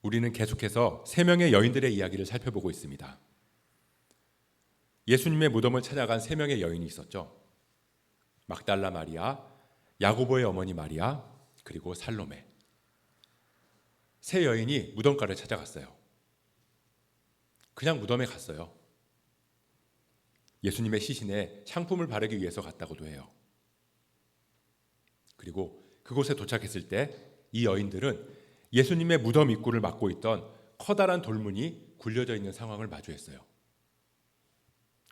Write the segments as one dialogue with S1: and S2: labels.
S1: 우리는 계속해서 세 명의 여인들의 이야기를 살펴보고 있습니다. 예수님의 무덤을 찾아간 세 명의 여인이 있었죠. 막달라 마리아, 야고보의 어머니 마리아, 그리고 살로메. 세 여인이 무덤가를 찾아갔어요. 그냥 무덤에 갔어요. 예수님의 시신에 향품을 바르기 위해서 갔다고도 해요. 그리고 그곳에 도착했을 때 이 여인들은 예수님의 무덤 입구를 막고 있던 커다란 돌문이 굴려져 있는 상황을 마주했어요.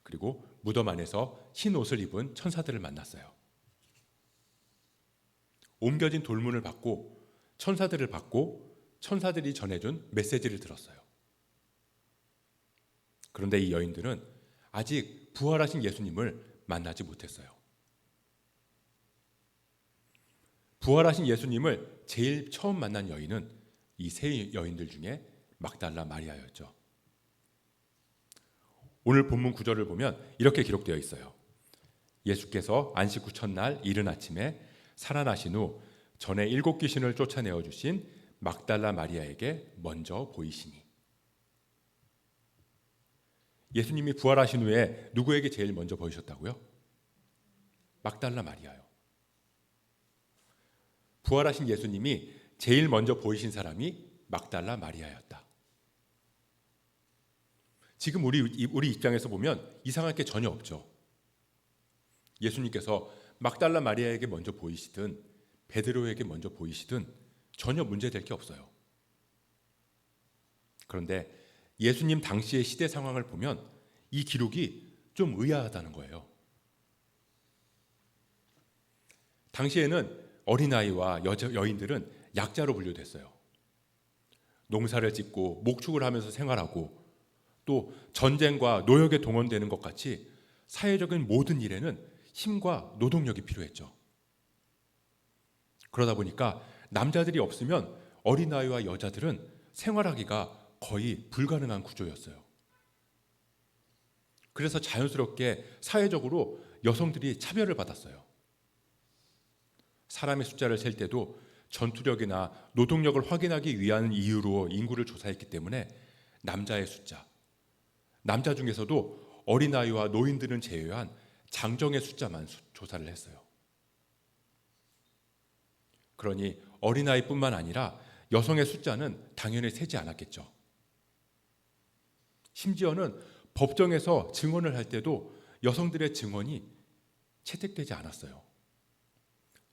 S1: 그리고 무덤 안에서 흰 옷을 입은 천사들을 만났어요. 옮겨진 돌문을 받고 천사들을 받고 천사들이 전해준 메시지를 들었어요. 그런데 이 여인들은 아직 부활하신 예수님을 만나지 못했어요. 부활하신 예수님을 제일 처음 만난 여인은 이 세 여인들 중에 막달라 마리아였죠. 오늘 본문 구절을 보면 이렇게 기록되어 있어요. 예수께서 안식 후 첫날 이른 아침에 살아나신 후 전에 7 귀신을 쫓아내어 주신 막달라 마리아에게 먼저 보이시니. 예수님이 부활하신 후에 누구에게 제일 먼저 보이셨다고요? 막달라 마리아요. 부활하신 예수님이 제일 먼저 보이신 사람이 막달라 마리아였다. 지금 우리 입장에서 보면 이상할 게 전혀 없죠. 예수님께서 막달라 마리아에게 먼저 보이시든 베드로에게 먼저 보이시든 전혀 문제될 게 없어요. 그런데 예수님 당시의 시대 상황을 보면 이 기록이 좀 의아하다는 거예요. 당시에는 어린아이와 여인들은 약자로 분류됐어요. 농사를 짓고 목축을 하면서 생활하고 또 전쟁과 노역에 동원되는 것 같이 사회적인 모든 일에는 힘과 노동력이 필요했죠. 그러다 보니까 남자들이 없으면 어린아이와 여자들은 생활하기가 거의 불가능한 구조였어요. 그래서 자연스럽게 사회적으로 여성들이 차별을 받았어요. 사람의 숫자를 셀 때도 전투력이나 노동력을 확인하기 위한 이유로 인구를 조사했기 때문에 남자의 숫자, 남자 중에서도 어린아이와 노인들은 제외한 장정의 숫자만 조사를 했어요. 그러니 어린아이뿐만 아니라 여성의 숫자는 당연히 세지 않았겠죠. 심지어는 법정에서 증언을 할 때도 여성들의 증언이 채택되지 않았어요.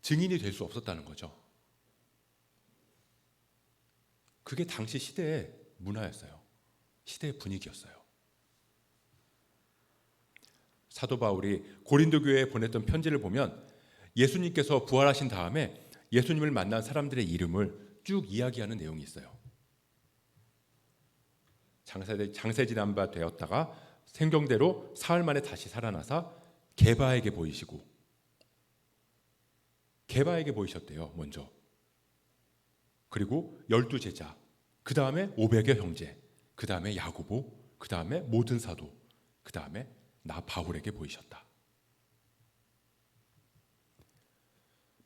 S1: 증인이 될 수 없었다는 거죠. 그게 당시 시대의 문화였어요. 시대의 분위기였어요. 사도 바울이 고린도 교회에 보냈던 편지를 보면 예수님께서 부활하신 다음에 예수님을 만난 사람들의 이름을 쭉 이야기하는 내용이 있어요. 장세 지난 바 되었다가 생경대로 사흘 만에 다시 살아나사 게바에게 보이시고, 게바에게 보이셨대요. 먼저. 그리고 12 제자, 그 다음에 500여 형제, 그 다음에 야고보, 그 다음에 모든 사도, 그 다음에 나 바울에게 보이셨다.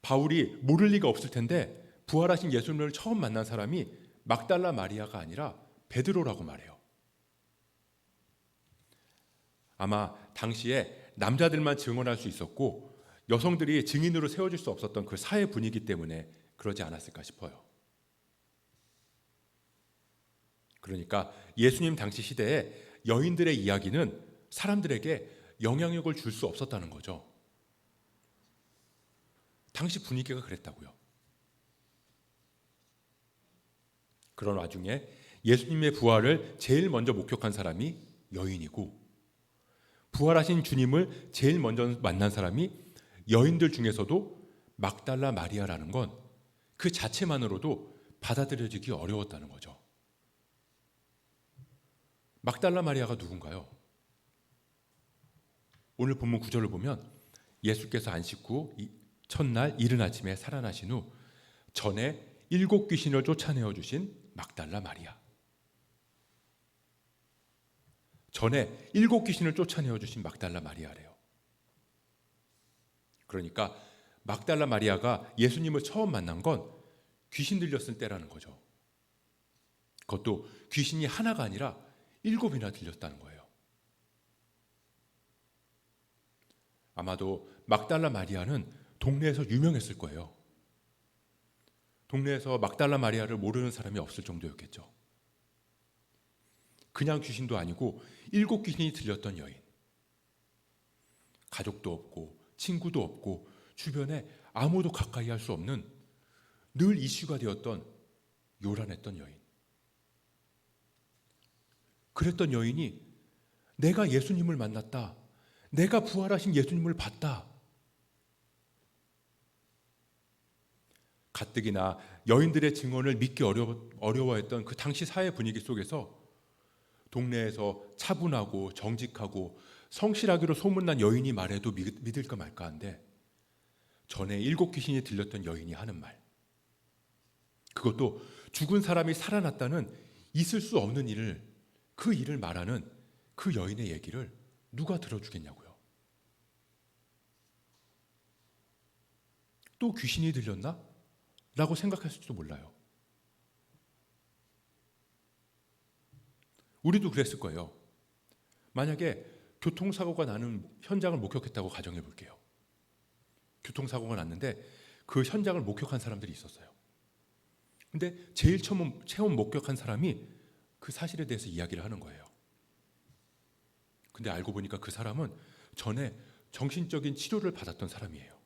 S1: 바울이 모를 리가 없을 텐데 부활하신 예수님을 처음 만난 사람이 막달라 마리아가 아니라 베드로라고 말해요. 아마 당시에 남자들만 증언할 수 있었고 여성들이 증인으로 세워질 수 없었던 그 사회 분위기 때문에 그러지 않았을까 싶어요. 그러니까 예수님 당시 시대에 여인들의 이야기는 사람들에게 영향력을 줄 수 없었다는 거죠. 당시 분위기가 그랬다고요. 그런 와중에 예수님의 부활을 제일 먼저 목격한 사람이 여인이고, 부활하신 주님을 제일 먼저 만난 사람이 여인들 중에서도 막달라 마리아라는 건 그 자체만으로도 받아들여지기 어려웠다는 거죠. 막달라 마리아가 누군가요? 오늘 본문 9절을 보면 예수께서 안식 후 첫날 이른 아침에 살아나신 후 전에 7 귀신을 쫓아내어 주신 막달라 마리아. 전에 7 귀신을 쫓아내어 주신 막달라 마리아래요. 그러니까 막달라 마리아가 예수님을 처음 만난 건 귀신 들렸을 때라는 거죠. 그것도 귀신이 하나가 아니라 7이나 들렸다는 거예요. 아마도 막달라 마리아는 동네에서 유명했을 거예요. 동네에서 막달라 마리아를 모르는 사람이 없을 정도였겠죠. 그냥 귀신도 아니고 7귀신이 들렸던 여인. 가족도 없고 친구도 없고 주변에 아무도 가까이 할 수 없는 늘 이슈가 되었던 요란했던 여인. 그랬던 여인이 내가 예수님을 만났다. 내가 부활하신 예수님을 봤다. 가뜩이나 여인들의 증언을 믿기 어려워했던 그 당시 사회 분위기 속에서 동네에서 차분하고 정직하고 성실하기로 소문난 여인이 말해도 믿을까 말까 한데 전에 7귀신이 들렸던 여인이 하는 말, 그것도 죽은 사람이 살아났다는 있을 수 없는 일을, 그 일을 말하는 그 여인의 얘기를 누가 들어주겠냐고요. 또 귀신이 들렸나? 라고 생각했을지도 몰라요. 우리도 그랬을 거예요. 만약에 교통사고가 나는 현장을 목격했다고 가정해 볼게요. 교통사고가 났는데 그 현장을 목격한 사람들이 있었어요. 근데 제일 처음 목격한 사람이 그 사실에 대해서 이야기를 하는 거예요. 근데 알고 보니까 그 사람은 전에 정신적인 치료를 받았던 사람이에요.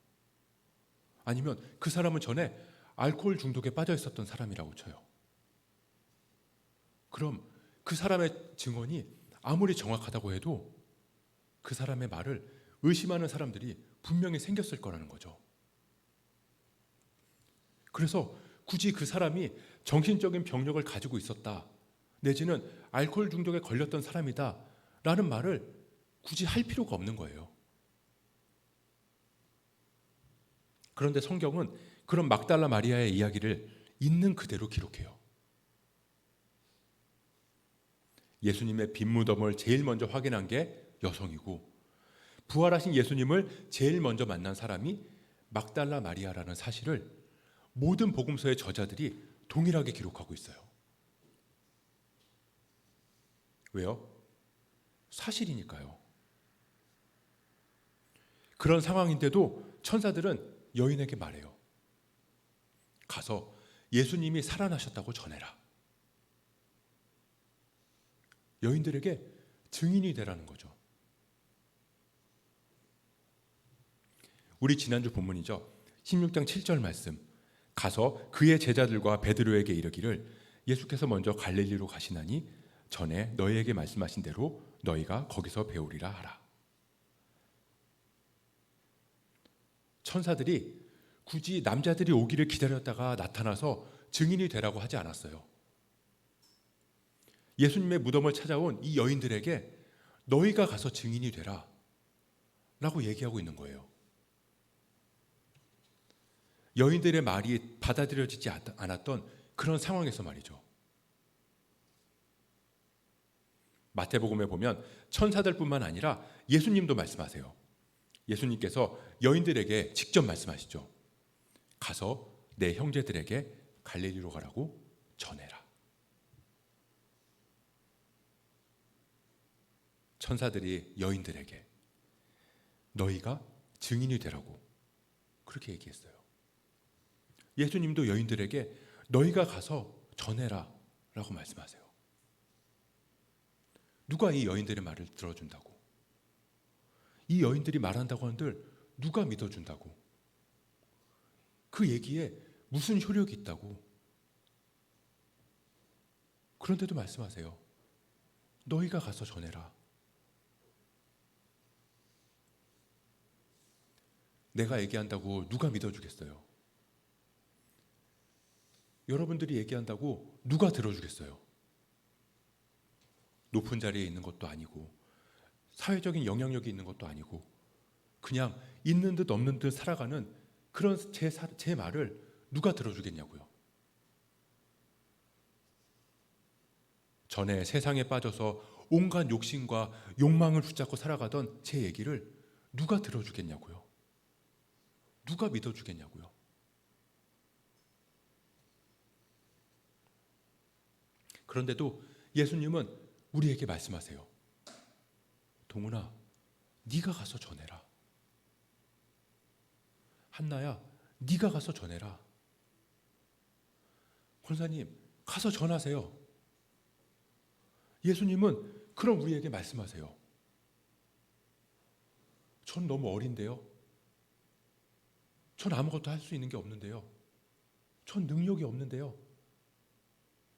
S1: 아니면 그 사람은 전에 알코올 중독에 빠져 있었던 사람이라고 쳐요. 그럼 그 사람의 증언이 아무리 정확하다고 해도 그 사람의 말을 의심하는 사람들이 분명히 생겼을 거라는 거죠. 그래서 굳이 그 사람이 정신적인 병력을 가지고 있었다, 내지는 알코올 중독에 걸렸던 사람이다 라는 말을 굳이 할 필요가 없는 거예요. 그런데 성경은 그런 막달라 마리아의 이야기를 있는 그대로 기록해요. 예수님의 빈 무덤을 제일 먼저 확인한 게 여성이고 부활하신 예수님을 제일 먼저 만난 사람이 막달라 마리아라는 사실을 모든 복음서의 저자들이 동일하게 기록하고 있어요. 왜요? 사실이니까요. 그런 상황인데도 천사들은 여인에게 말해요. 가서 예수님이 살아나셨다고 전해라. 여인들에게 증인이 되라는 거죠. 우리 지난주 본문이죠. 16장 7절 말씀. 가서 그의 제자들과 베드로에게 이르기를 예수께서 먼저 갈릴리로 가시나니 전에 너희에게 말씀하신 대로 너희가 거기서 배우리라 하라. 천사들이 굳이 남자들이 오기를 기다렸다가 나타나서 증인이 되라고 하지 않았어요. 예수님의 무덤을 찾아온 이 여인들에게 너희가 가서 증인이 되라 라고 얘기하고 있는 거예요. 여인들의 말이 받아들여지지 않았던 그런 상황에서 말이죠. 마태복음에 보면 천사들뿐만 아니라 예수님도 말씀하세요. 예수님께서 여인들에게 직접 말씀하시죠. 가서 내 형제들에게 갈릴리로 가라고 전해라. 천사들이 여인들에게 너희가 증인이 되라고 그렇게 얘기했어요. 예수님도 여인들에게 너희가 가서 전해라 라고 말씀하세요. 누가 이 여인들의 말을 들어준다고? 이 여인들이 말한다고 한들 누가 믿어준다고? 그 얘기에 무슨 효력이 있다고? 그런데도 말씀하세요. 너희가 가서 전해라. 내가 얘기한다고 누가 믿어주겠어요? 여러분들이 얘기한다고 누가 들어주겠어요? 높은 자리에 있는 것도 아니고 사회적인 영향력이 있는 것도 아니고 그냥 있는 듯 없는 듯 살아가는 그런 제 말을 누가 들어주겠냐고요. 전에 세상에 빠져서 온갖 욕심과 욕망을 붙잡고 살아가던 제 얘기를 누가 들어주겠냐고요. 누가 믿어주겠냐고요. 그런데도 예수님은 우리에게 말씀하세요. 동훈아, 네가 가서 전해라. 한나야, 네가 가서 전해라. 권사님, 가서 전하세요. 예수님은 그럼 우리에게 말씀하세요. 전 너무 어린데요. 전 아무것도 할 수 있는 게 없는데요. 전 능력이 없는데요.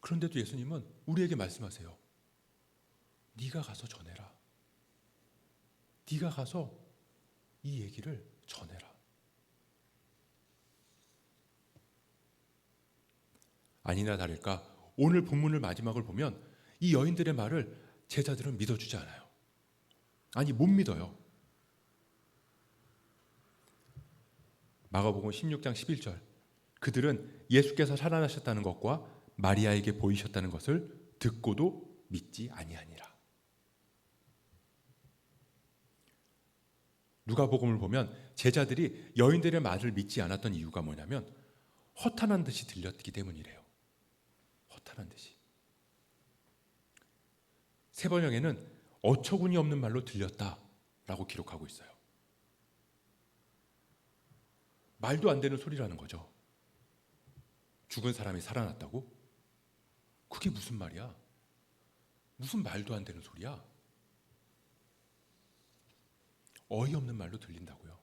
S1: 그런데도 예수님은 우리에게 말씀하세요. 네가 가서 전해라. 네가 가서 이 얘기를 전해라. 아니나 다를까 오늘 본문을 마지막을 보면 이 여인들의 말을 제자들은 믿어주지 않아요. 아니, 못 믿어요. 마가복음 16장 11절, 그들은 예수께서 살아나셨다는 것과 마리아에게 보이셨다는 것을 듣고도 믿지 아니하니라. 누가복음을 보면 제자들이 여인들의 말을 믿지 않았던 이유가 뭐냐면 허탄한 듯이 들렸기 때문이래요. 허탄한 듯이. 세번역에는 어처구니 없는 말로 들렸다라고 기록하고 있어요. 말도 안 되는 소리라는 거죠. 죽은 사람이 살아났다고? 그게 무슨 말이야? 무슨 말도 안 되는 소리야? 어이없는 말로 들린다고요.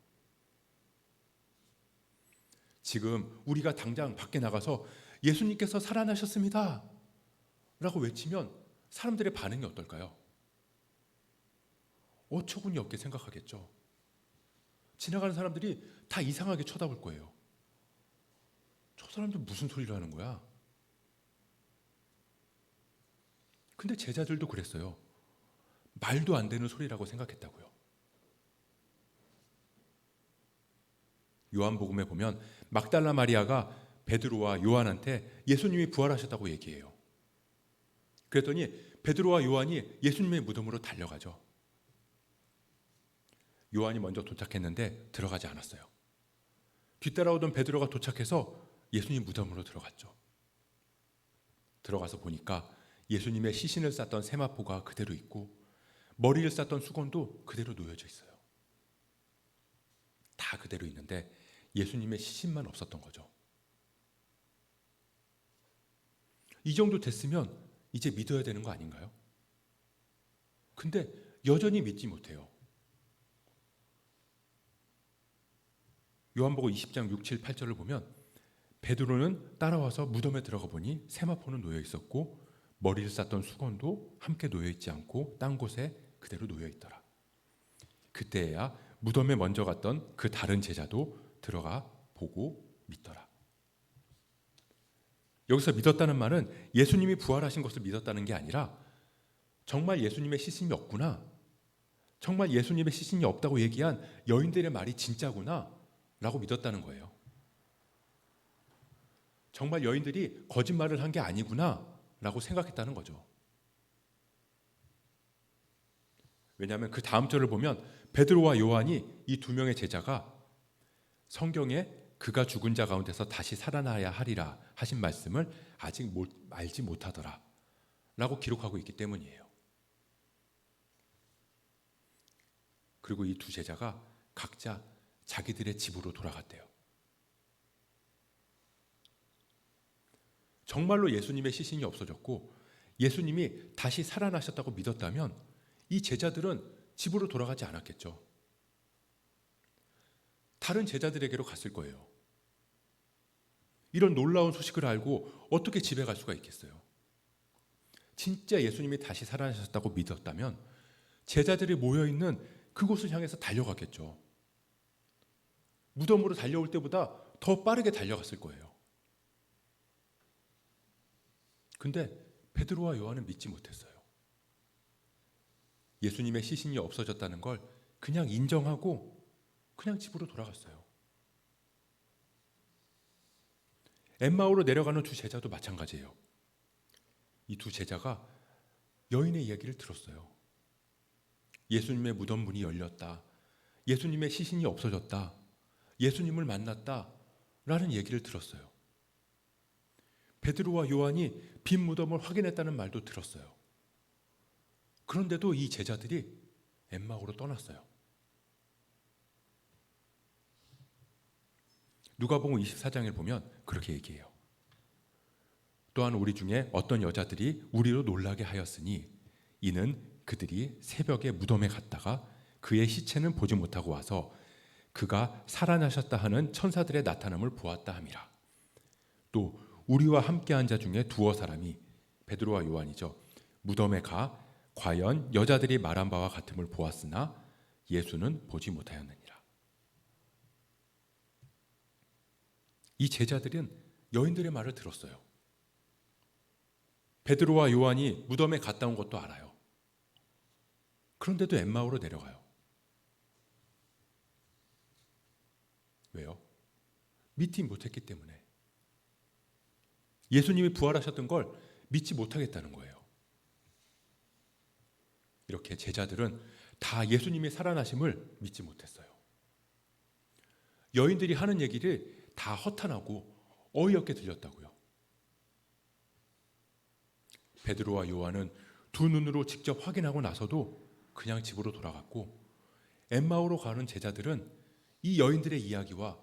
S1: 지금 우리가 당장 밖에 나가서 예수님께서 살아나셨습니다 라고 외치면 사람들의 반응이 어떨까요? 어처구니 없게 생각하겠죠. 지나가는 사람들이 다 이상하게 쳐다볼 거예요. 저 사람들 무슨 소리를 하는 거야? 근데 제자들도 그랬어요. 말도 안 되는 소리라고 생각했다고요. 요한복음에 보면 막달라 마리아가 베드로와 요한한테 예수님이 부활하셨다고 얘기해요. 그랬더니 베드로와 요한이 예수님의 무덤으로 달려가죠. 요한이 먼저 도착했는데 들어가지 않았어요. 뒤따라오던 베드로가 도착해서 예수님 무덤으로 들어갔죠. 들어가서 보니까 예수님의 시신을 쌌던 세마포가 그대로 있고 머리를 쌌던 수건도 그대로 놓여져 있어요. 다 그대로 있는데 예수님의 시신만 없었던 거죠. 이 정도 됐으면 이제 믿어야 되는 거 아닌가요? 근데 여전히 믿지 못해요. 요한복음 20장 6, 7, 8절을 보면 베드로는 따라와서 무덤에 들어가 보니 세마포는 놓여 있었고 머리를 쌌던 수건도 함께 놓여 있지 않고 딴 곳에 그대로 놓여 있더라. 그때야 무덤에 먼저 갔던 그 다른 제자도 들어가 보고 믿더라. 여기서 믿었다는 말은 예수님이 부활하신 것을 믿었다는 게 아니라 정말 예수님의 시신이 없구나, 정말 예수님의 시신이 없다고 얘기한 여인들의 말이 진짜구나 라고 믿었다는 거예요. 정말 여인들이 거짓말을 한 게 아니구나 라고 생각했다는 거죠. 왜냐하면 그 다음 절을 보면 베드로와 요한이 이 두 명의 제자가 성경에 그가 죽은 자 가운데서 다시 살아나야 하리라 하신 말씀을 아직 알지 못하더라 라고 기록하고 있기 때문이에요. 그리고 이 두 제자가 각자 자기들의 집으로 돌아갔대요. 정말로 예수님의 시신이 없어졌고 예수님이 다시 살아나셨다고 믿었다면 이 제자들은 집으로 돌아가지 않았겠죠. 다른 제자들에게로 갔을 거예요. 이런 놀라운 소식을 알고 어떻게 집에 갈 수가 있겠어요? 진짜 예수님이 다시 살아나셨다고 믿었다면 제자들이 모여있는 그곳을 향해서 달려갔겠죠. 무덤으로 달려올 때보다 더 빠르게 달려갔을 거예요. 근데 베드로와 요한은 믿지 못했어요. 예수님의 시신이 없어졌다는 걸 그냥 인정하고 그냥 집으로 돌아갔어요. 엠마오로 내려가는 두 제자도 마찬가지예요. 이 두 제자가 여인의 이야기를 들었어요. 예수님의 무덤 문이 열렸다. 예수님의 시신이 없어졌다. 예수님을 만났다. 라는 얘기를 들었어요. 베드로와 요한이 빈 무덤을 확인했다는 말도 들었어요. 그런데도 이 제자들이 엠마오로 떠났어요. 누가복음 24장을 보면 그렇게 얘기해요. 또한 우리 중에 어떤 여자들이 우리로 놀라게 하였으니 이는 그들이 새벽에 무덤에 갔다가 그의 시체는 보지 못하고 와서 그가 살아나셨다 하는 천사들의 나타남을 보았다 함이라. 또 우리와 함께한 자 중에 두어 사람이 베드로와 요한이죠. 무덤에 가 과연 여자들이 말한 바와 같음을 보았으나 예수는 보지 못하였느니라. 이 제자들은 여인들의 말을 들었어요. 베드로와 요한이 무덤에 갔다 온 것도 알아요. 그런데도 엠마오로 내려가요. 왜요? 믿지 못했기 때문에. 예수님이 부활하셨던 걸 믿지 못하겠다는 거예요. 이렇게 제자들은 다 예수님이 살아나심을 믿지 못했어요. 여인들이 하는 얘기를 다 허탄하고 어이없게 들렸다고요. 베드로와 요한은 두 눈으로 직접 확인하고 나서도 그냥 집으로 돌아갔고, 엠마오로 가는 제자들은 이 여인들의 이야기와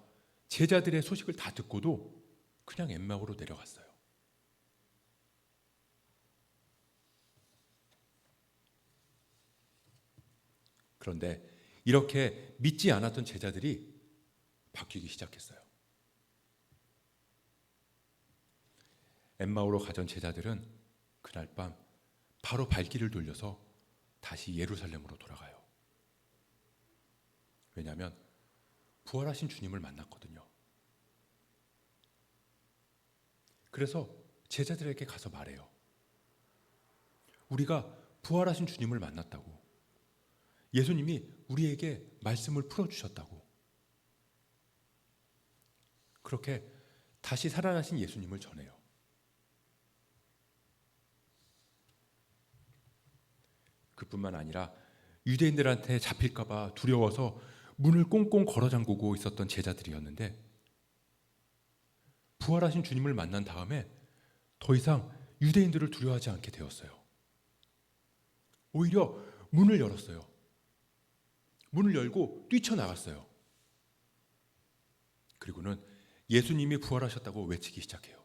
S1: 제자들의 소식을 다 듣고도 그냥 엠마오로 내려갔어요. 그런데 이렇게 믿지 않았던 제자들이 바뀌기 시작했어요. 엠마오로 가던 제자들은 그날 밤 바로 발길을 돌려서 다시 예루살렘으로 돌아가요. 왜냐하면 부활하신 주님을 만났거든요. 그래서 제자들에게 가서 말해요. 우리가 부활하신 주님을 만났다고. 예수님이 우리에게 말씀을 풀어주셨다고. 그렇게 다시 살아나신 예수님을 전해요. 그뿐만 아니라 유대인들한테 잡힐까봐 두려워서 문을 꽁꽁 걸어 잠그고 있었던 제자들이었는데, 부활하신 주님을 만난 다음에 더 이상 유대인들을 두려워하지 않게 되었어요. 오히려 문을 열었어요. 문을 열고 뛰쳐나갔어요. 그리고는 예수님이 부활하셨다고 외치기 시작해요.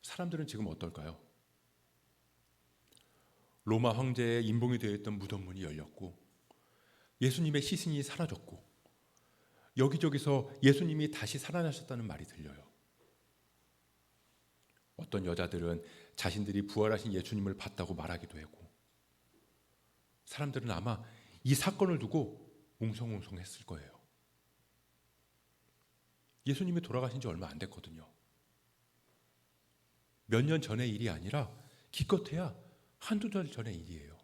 S1: 사람들은 지금 어떨까요? 로마 황제의 임봉이 되어 있던 무덤문이 열렸고, 예수님의 시신이 사라졌고, 여기저기서 예수님이 다시 살아나셨다는 말이 들려요. 어떤 여자들은 자신들이 부활하신 예수님을 봤다고 말하기도 하고, 사람들은 아마 이 사건을 두고 웅성웅성했을 거예요. 예수님이 돌아가신 지 얼마 안 됐거든요. 몇 년 전의 일이 아니라 기껏해야 한두 달 전의 일이에요.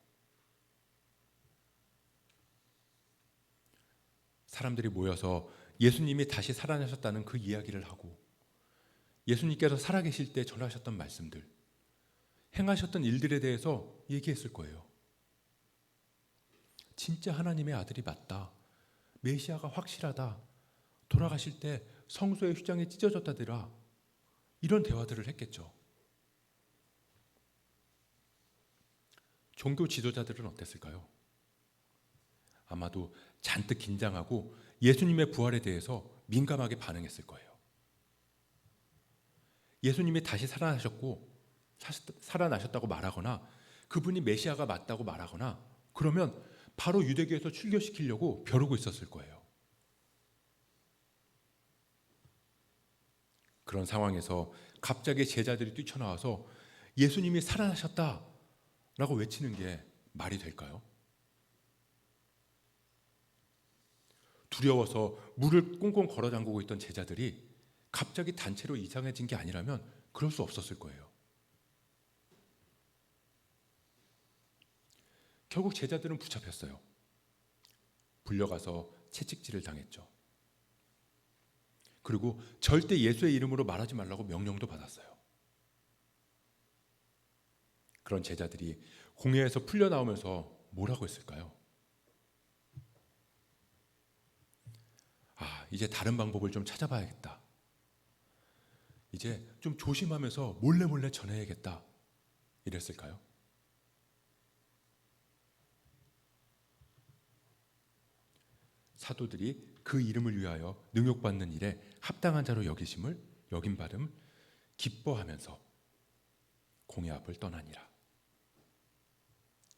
S1: 사람들이 모여서 예수님이 다시 살아나셨다는 그 이야기를 하고, 예수님께서 살아계실 때 전하셨던 말씀들, 행하셨던 일들에 대해서 얘기했을 거예요. 진짜 하나님의 아들이 맞다. 메시아가 확실하다. 돌아가실 때 성소의 휘장이 찢어졌다더라. 이런 대화들을 했겠죠. 종교 지도자들은 어땠을까요? 아마도 잔뜩 긴장하고 예수님의 부활에 대해서 민감하게 반응했을 거예요. 예수님이 다시 살아나셨다고 말하거나 그분이 메시아가 맞다고 말하거나 그러면 바로 유대교에서 출교시키려고 벼르고 있었을 거예요. 그런 상황에서 갑자기 제자들이 뛰쳐나와서 예수님이 살아나셨다라고 외치는 게 말이 될까요? 두려워서 물을 꽁꽁 걸어 잠그고 있던 제자들이 갑자기 단체로 이상해진 게 아니라면 그럴 수 없었을 거예요. 결국 제자들은 붙잡혔어요. 불려가서 채찍질을 당했죠. 그리고 절대 예수의 이름으로 말하지 말라고 명령도 받았어요. 그런 제자들이 공회에서 풀려나오면서 뭐라고 했을까요? 이제 다른 방법을 좀 찾아봐야겠다. 이제 좀 조심하면서 몰래 전해야겠다. 이랬을까요? 사도들이 그 이름을 위하여 능욕받는 일에 합당한 자로 여긴 바름 기뻐하면서 공회 앞을 떠나니라.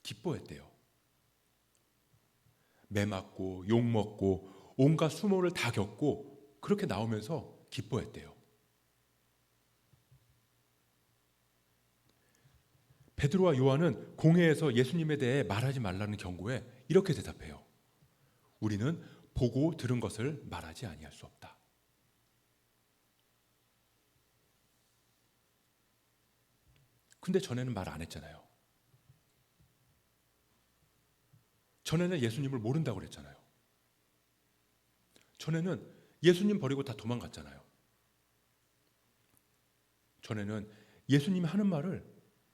S1: 기뻐했대요. 매 맞고 욕 먹고 온갖 수모를 다 겪고 그렇게 나오면서 기뻐했대요. 베드로와 요한은 공회에서 예수님에 대해 말하지 말라는 경고에 이렇게 대답해요. 우리는 보고 들은 것을 말하지 아니할 수 없다. 근데 전에는 말 안 했잖아요. 전에는 예수님을 모른다고 그랬잖아요. 전에는 예수님 버리고 다 도망갔잖아요. 전에는 예수님이 하는 말을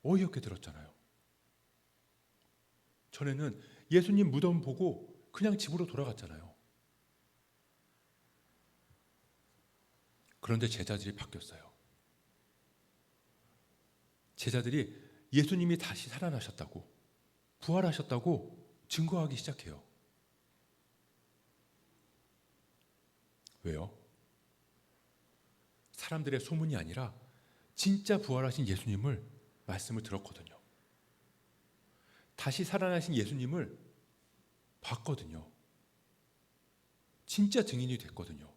S1: 어이없게 들었잖아요. 전에는 예수님 무덤 보고 그냥 집으로 돌아갔잖아요. 그런데 제자들이 바뀌었어요. 제자들이 예수님이 다시 살아나셨다고, 부활하셨다고 증거하기 시작해요. 왜요? 사람들의 소문이 아니라 진짜 부활하신 예수님을 말씀을 들었거든요. 다시 살아나신 예수님을 봤거든요. 진짜 증인이 됐거든요.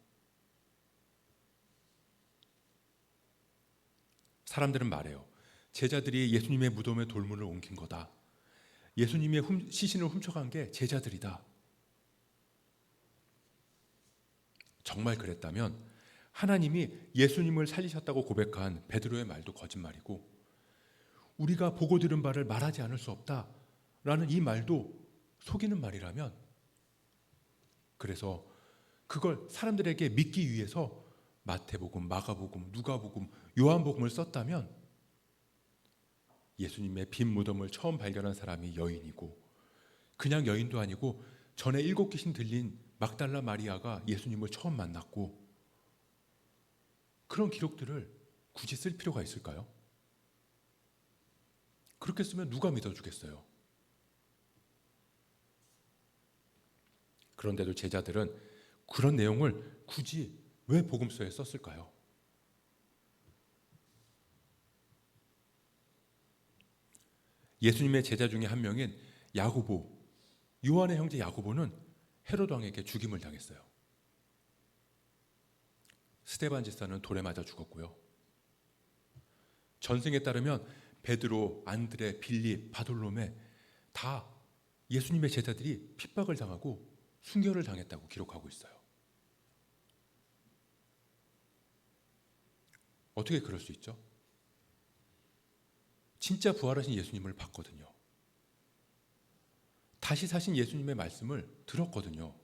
S1: 사람들은 말해요. 제자들이 예수님의 무덤에 돌문을 옮긴 거다. 예수님의 시신을 훔쳐간 게 제자들이다. 정말 그랬다면 하나님이 예수님을 살리셨다고 고백한 베드로의 말도 거짓말이고 우리가 보고 들은 바를 말하지 않을 수 없다라는 이 말도 속이는 말이라면 그래서 그걸 사람들에게 믿기 위해서 마태복음, 마가복음, 누가복음, 요한복음을 썼다면 예수님의 빈 무덤을 처음 발견한 사람이 여인이고 그냥 여인도 아니고 전에 7 귀신 들린 막달라 마리아가 예수님을 처음 만났고 그런 기록들을 굳이 쓸 필요가 있을까요? 그렇게 쓰면 누가 믿어주겠어요? 그런데도 제자들은 그런 내용을 굳이 왜 복음서에 썼을까요? 예수님의 제자 중에 한 명인 야고보, 요한의 형제 야고보는 헤롯 왕에게 죽임을 당했어요. 스데반 집사는 돌에 맞아 죽었고요. 전승에 따르면 베드로, 안드레, 빌립, 바돌로메 다 예수님의 제자들이 핍박을 당하고 순교를 당했다고 기록하고 있어요. 어떻게 그럴 수 있죠? 진짜 부활하신 예수님을 봤거든요. 다시 사신 예수님의 말씀을 들었거든요.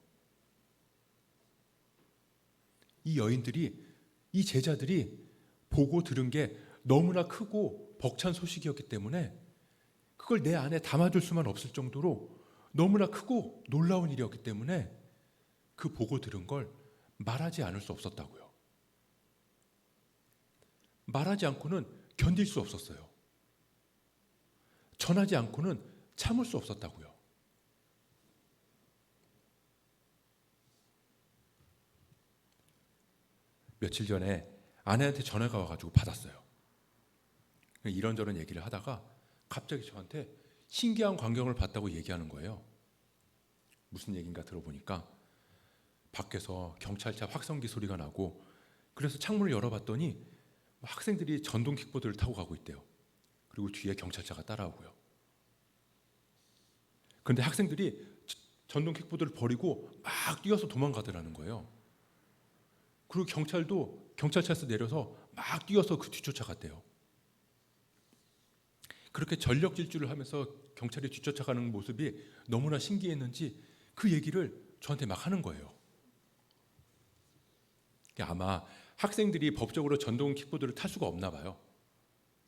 S1: 이 여인들이, 이 제자들이 보고 들은 게 너무나 크고 벅찬 소식이었기 때문에 그걸 내 안에 담아둘 수만 없을 정도로 너무나 크고 놀라운 일이었기 때문에 그 보고 들은 걸 말하지 않을 수 없었다고요. 말하지 않고는 견딜 수 없었어요. 전하지 않고는 참을 수 없었다고요. 며칠 전에 아내한테 전화가 와가지고 받았어요. 이런저런 얘기를 하다가 갑자기 저한테 신기한 광경을 봤다고 얘기하는 거예요. 무슨 얘기인가 들어보니까 밖에서 경찰차 확성기 소리가 나고 그래서 창문을 열어봤더니 학생들이 전동 킥보드를 타고 가고 있대요. 그리고 뒤에 경찰차가 따라오고요. 그런데 학생들이 전동 킥보드를 버리고 막 뛰어서 도망가더라는 거예요. 그리고 경찰도 경찰차에서 내려서 막 뛰어서 그 뒤쫓아갔대요. 그렇게 전력 질주를 하면서 경찰이 뒤쫓아가는 모습이 너무나 신기했는지 그 얘기를 저한테 막 하는 거예요. 아마 학생들이 법적으로 전동 킥보드를 탈 수가 없나 봐요.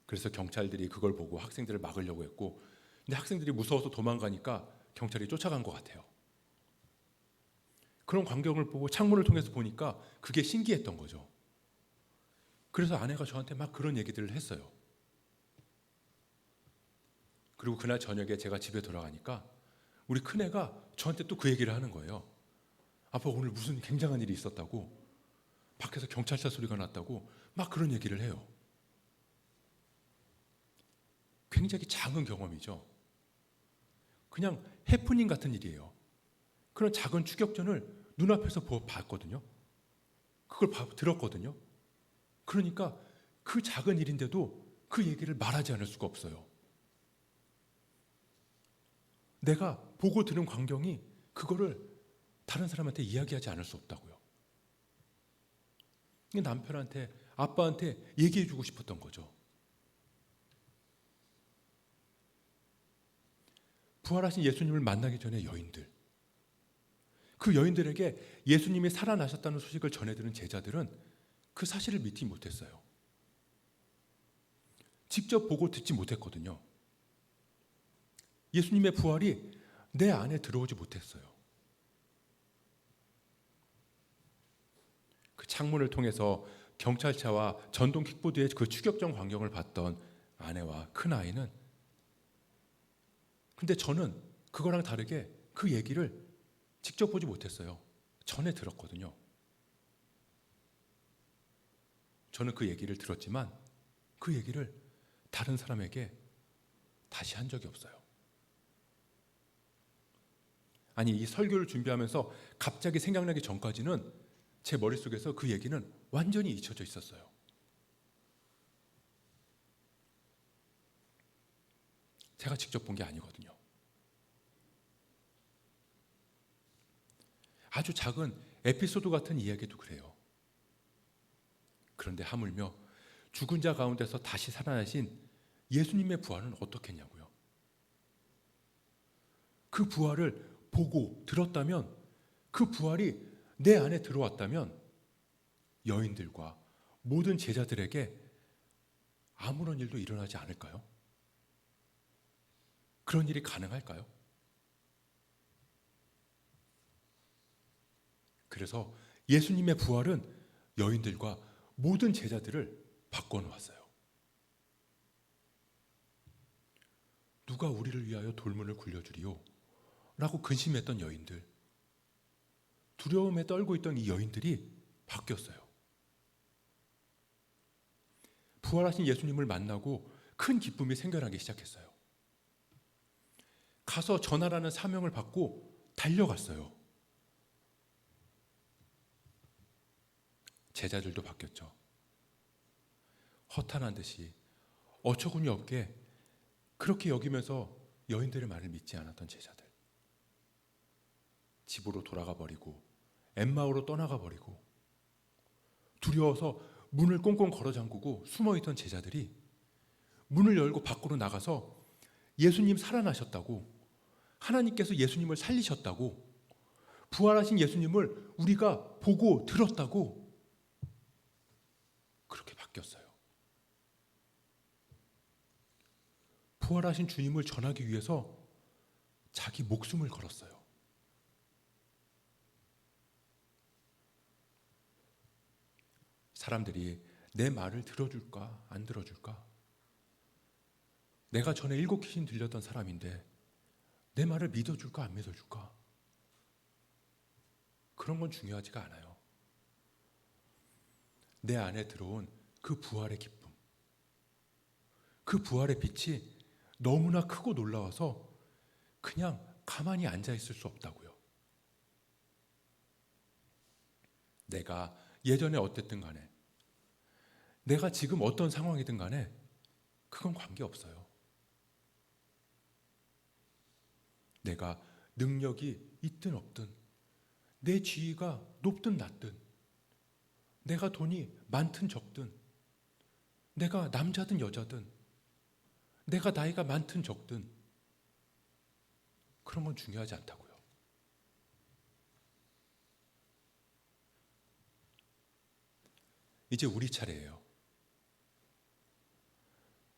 S1: 그래서 경찰들이 그걸 보고 학생들을 막으려고 했고 근데 학생들이 무서워서 도망가니까 경찰이 쫓아간 것 같아요. 그런 광경을 보고 창문을 통해서 보니까 그게 신기했던 거죠. 그래서 아내가 저한테 막 그런 얘기들을 했어요. 그리고 그날 저녁에 제가 집에 돌아가니까 우리 큰애가 저한테 또 그 얘기를 하는 거예요. 아빠 오늘 무슨 굉장한 일이 있었다고, 밖에서 경찰차 소리가 났다고 막 그런 얘기를 해요. 굉장히 작은 경험이죠. 그냥 해프닝 같은 일이에요. 그런 작은 추격전을 눈앞에서 봤거든요. 그걸 들었거든요. 그러니까 그 작은 일인데도 그 얘기를 말하지 않을 수가 없어요. 내가 보고 들은 광경이 그거를 다른 사람한테 이야기하지 않을 수 없다고요. 남편한테, 아빠한테 얘기해주고 싶었던 거죠. 부활하신 예수님을 만나기 전에 여인들, 그 여인들에게 예수님이 살아나셨다는 소식을 전해들은 제자들은 그 사실을 믿지 못했어요. 직접 보고 듣지 못했거든요. 예수님의 부활이 내 안에 들어오지 못했어요. 그 창문을 통해서 경찰차와 전동 킥보드의 그 추격전 광경을 봤던 아내와 큰아이는, 근데 저는 그거랑 다르게 그 얘기를 직접 보지 못했어요. 전에 들었거든요. 저는 그 얘기를 들었지만 그 얘기를 다른 사람에게 다시 한 적이 없어요. 아니, 이 설교를 준비하면서 갑자기 생각나기 전까지는 제 머릿속에서 그 얘기는 완전히 잊혀져 있었어요. 제가 직접 본 게 아니거든요. 아주 작은 에피소드 같은 이야기도 그래요. 그런데 하물며 죽은 자 가운데서 다시 살아나신 예수님의 부활은 어떻겠냐고요. 그 부활을 보고 들었다면, 그 부활이 내 안에 들어왔다면 여인들과 모든 제자들에게 아무런 일도 일어나지 않을까요? 그런 일이 가능할까요? 그래서 예수님의 부활은 여인들과 모든 제자들을 바꿔놓았어요. 누가 우리를 위하여 돌문을 굴려주리요? 라고 근심했던 여인들, 두려움에 떨고 있던 이 여인들이 바뀌었어요. 부활하신 예수님을 만나고 큰 기쁨이 생겨나기 시작했어요. 가서 전하라는 사명을 받고 달려갔어요. 제자들도 바뀌었죠. 허탄한 듯이 어처구니 없게 그렇게 여기면서 여인들의 말을 믿지 않았던 제자들, 집으로 돌아가 버리고 엠마오로 떠나가 버리고 두려워서 문을 꽁꽁 걸어 잠그고 숨어있던 제자들이 문을 열고 밖으로 나가서 예수님 살아나셨다고, 하나님께서 예수님을 살리셨다고, 부활하신 예수님을 우리가 보고 들었다고 그렇게 바뀌었어요. 부활하신 주님을 전하기 위해서 자기 목숨을 걸었어요. 사람들이 내 말을 들어줄까 안 들어줄까? 내가 전에 7 귀신 들렸던 사람인데 내 말을 믿어줄까 안 믿어줄까? 그런 건 중요하지가 않아요. 내 안에 들어온 그 부활의 기쁨, 그 부활의 빛이 너무나 크고 놀라워서 그냥 가만히 앉아 있을 수 없다고요. 내가 예전에 어땠든 간에, 내가 지금 어떤 상황이든 간에 그건 관계없어요. 내가 능력이 있든 없든, 내 지위가 높든 낮든, 내가 돈이 많든 적든, 내가 남자든 여자든, 내가 나이가 많든 적든, 그런 건 중요하지 않다고요. 이제 우리 차례예요.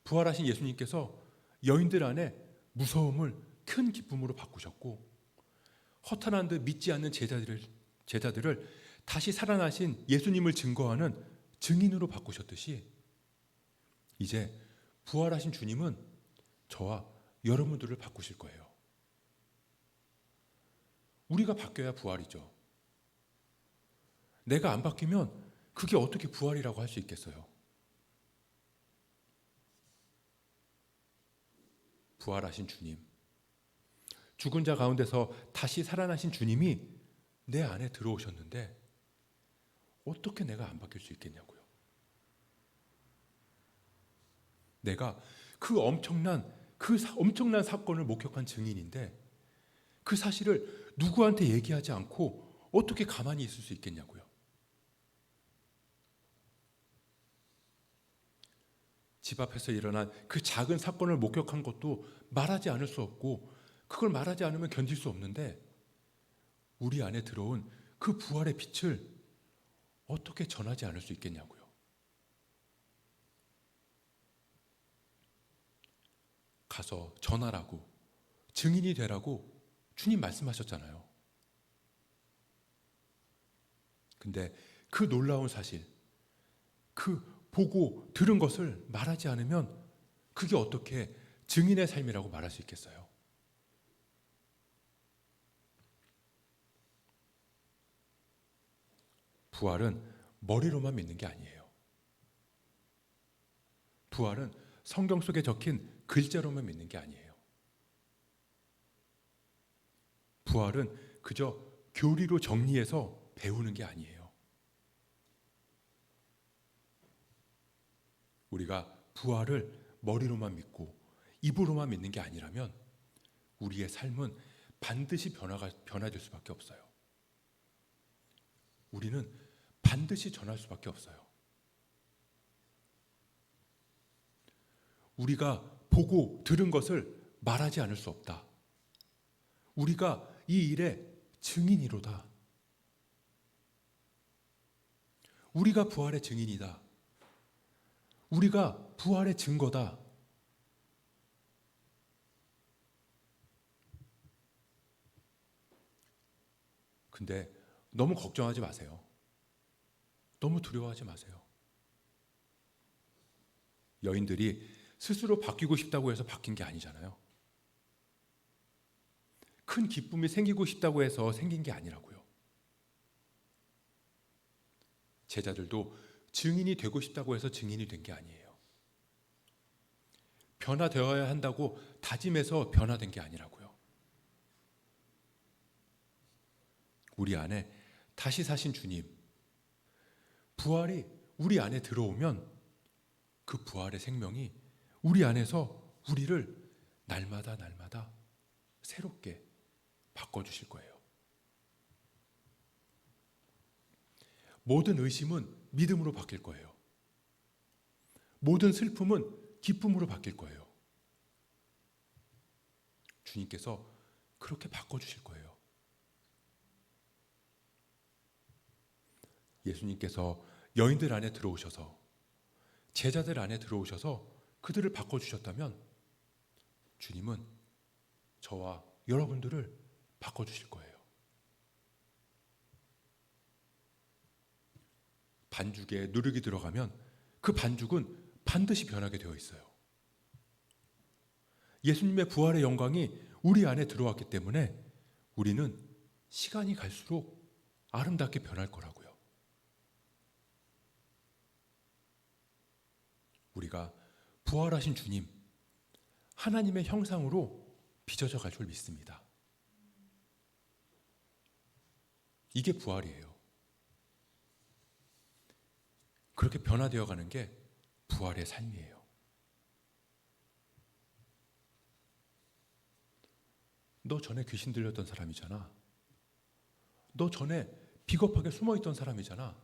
S1: 부활하신 예수님께서 여인들 안에 무서움을 큰 기쁨으로 바꾸셨고, 허탄한 듯 믿지 않는 제자들을 다시 살아나신 예수님을 증거하는 증인으로 바꾸셨듯이 이제 부활하신 주님은 저와 여러분들을 바꾸실 거예요. 우리가 바뀌어야 부활이죠. 내가 안 바뀌면 그게 어떻게 부활이라고 할 수 있겠어요? 부활하신 주님, 죽은 자 가운데서 다시 살아나신 주님이 내 안에 들어오셨는데 어떻게 내가 안 바뀔 수 있겠냐고요. 내가 그 엄청난 사건을 목격한 증인인데 그 사실을 누구한테 얘기하지 않고 어떻게 가만히 있을 수 있겠냐고요. 집 앞에서 일어난 그 작은 사건을 목격한 것도 말하지 않을 수 없고 그걸 말하지 않으면 견딜 수 없는데 우리 안에 들어온 그 부활의 빛을 어떻게 전하지 않을 수 있겠냐고요. 가서 전하라고, 증인이 되라고 주님 말씀하셨잖아요. 근데 그 놀라운 사실, 그 보고 들은 것을 말하지 않으면 그게 어떻게 증인의 삶이라고 말할 수 있겠어요? 부활은 머리로만 믿는 게 아니에요. 부활은 성경 속에 적힌 글자로만 믿는 게 아니에요. 부활은 그저 교리로 정리해서 배우는 게 아니에요. 우리가 부활을 머리로만 믿고 입으로만 믿는 게 아니라면 우리의 삶은 반드시 변화될 수밖에 없어요. 우리는 반드시 전할 수밖에 없어요. 우리가 보고 들은 것을 말하지 않을 수 없다. 우리가 이 일의 증인이로다. 우리가 부활의 증인이다. 우리가 부활의 증거다. 근데 너무 걱정하지 마세요. 너무 두려워하지 마세요. 여인들이 스스로 바뀌고 싶다고 해서 바뀐 게 아니잖아요. 큰 기쁨이 생기고 싶다고 해서 생긴 게 아니라고요. 제자들도 증인이 되고 싶다고 해서 증인이 된 게 아니에요. 변화되어야 한다고 다짐해서 변화된 게 아니라고요. 우리 안에 다시 사신 주님, 부활이 우리 안에 들어오면 그 부활의 생명이 우리 안에서 우리를 날마다 새롭게 바꿔주실 거예요. 모든 의심은 믿음으로 바뀔 거예요. 모든 슬픔은 기쁨으로 바뀔 거예요. 주님께서 그렇게 바꿔주실 거예요. 예수님께서 여인들 안에 들어오셔서 제자들 안에 들어오셔서 그들을 바꿔주셨다면 주님은 저와 여러분들을 바꿔주실 거예요. 반죽에 누룩이 들어가면 그 반죽은 반드시 변하게 되어 있어요. 예수님의 부활의 영광이 우리 안에 들어왔기 때문에 우리는 시간이 갈수록 아름답게 변할 거라고요. 우리가 부활하신 주님, 하나님의 형상으로 빚어져 갈 줄 믿습니다. 이게 부활이에요. 그렇게 변화되어 가는 게 부활의 삶이에요. 너 전에 귀신 들렸던 사람이잖아. 너 전에 비겁하게 숨어있던 사람이잖아.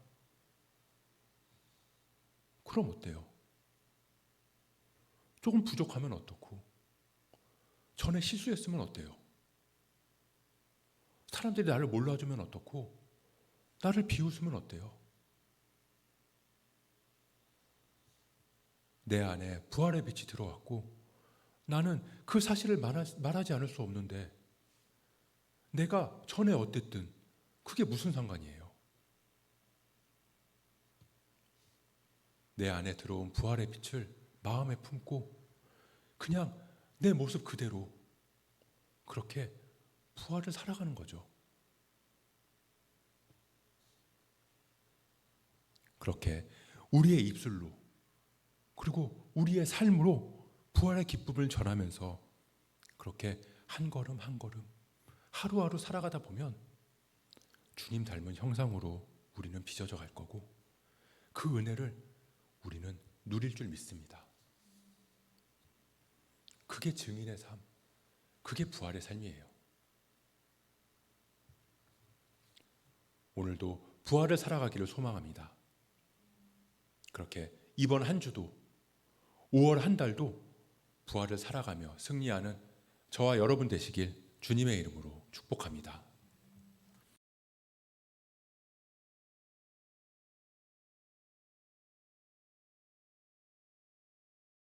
S1: 그럼 어때요? 조금 부족하면 어떻고? 전에 실수했으면 어때요? 사람들이 나를 몰라주면 어떻고? 나를 비웃으면 어때요? 내 안에 부활의 빛이 들어왔고 나는 그 사실을 말하지 않을 수 없는데 내가 전에 어땠든 그게 무슨 상관이에요? 내 안에 들어온 부활의 빛을 마음에 품고 그냥 내 모습 그대로 그렇게 부활을 살아가는 거죠. 그렇게 우리의 입술로 그리고 우리의 삶으로 부활의 기쁨을 전하면서 그렇게 한 걸음 한 걸음 하루하루 살아가다 보면 주님 닮은 형상으로 우리는 빚어져 갈 거고 그 은혜를 우리는 누릴 줄 믿습니다. 그게 증인의 삶, 그게 부활의 삶이에요. 오늘도 부활을 살아가기를 소망합니다. 그렇게 이번 한 주도 5월 한 달도 부활을 살아가며 승리하는 저와 여러분 되시길 주님의 이름으로 축복합니다.